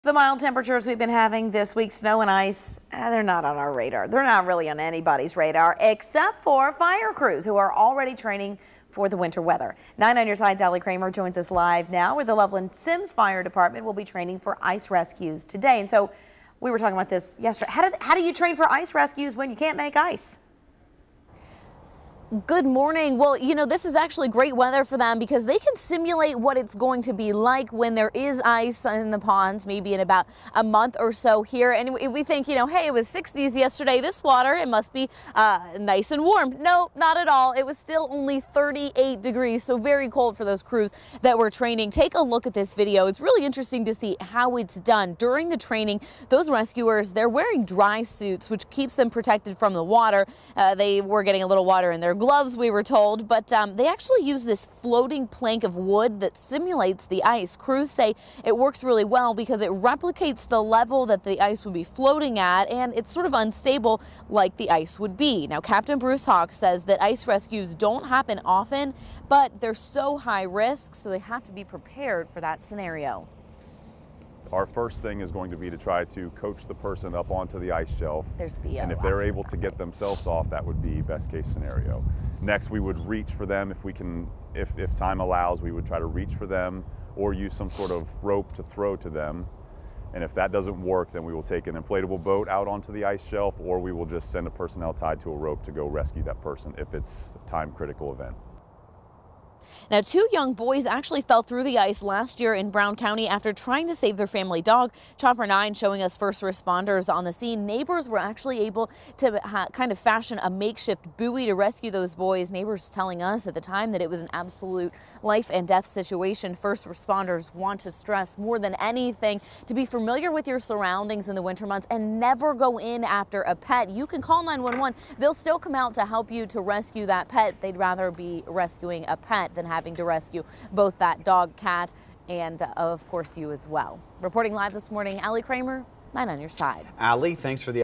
The mild temperatures we've been having this week, snow and ice, they're not on our radar. They're not really on anybody's radar except for fire crews who are already training for the winter weather. 9 on your side's Allie Kramer joins us live now where the Loveland-Symmes Fire Department will be training for ice rescues today. And so we were talking about this yesterday. How do you train for ice rescues when you can't make ice? Good morning. Well, you know, this is actually great weather for them because they can simulate what it's going to be like when there is ice in the ponds, maybe in about a month or so here. And we think, you know, hey, it was 60s yesterday. This water, it must be nice and warm. No, not at all. It was still only 38 degrees, so very cold for those crews that were training. Take a look at this video. It's really interesting to see how it's done. During the training, those rescuers, they're wearing dry suits, which keeps them protected from the water. They were getting a little water in their gloves, we were told, but they actually use this floating plank of wood that simulates the ice. Crews say it works really well because it replicates the level that the ice would be floating at, and it's sort of unstable like the ice would be. Now, Captain Bruce Hawk says that ice rescues don't happen often, but they're so high risk, so they have to be prepared for that scenario. Our first thing is going to be to try to coach the person up onto the ice shelf. And if they're able to get themselves off, that would be best case scenario. Next, we would reach for them if we can, if time allows, we would try to reach for them or use some sort of rope to throw to them. And if that doesn't work, then we will take an inflatable boat out onto the ice shelf, or we will just send a personnel tied to a rope to go rescue that person if it's a time critical event. Now, 2 young boys actually fell through the ice last year in Brown County after trying to save their family dog. Chopper 9 showing us first responders on the scene. Neighbors were actually able to kind of fashion a makeshift buoy to rescue those boys. Neighbors telling us at the time that it was an absolute life and death situation. First responders want to stress more than anything to be familiar with your surroundings in the winter months and never go in after a pet. You can call 911. They'll still come out to help you to rescue that pet. They'd rather be rescuing a pet than having to rescue both that dog, cat, and of course you as well. Reporting live this morning, Allie Kramer, 9 on your side. Allie, thanks for the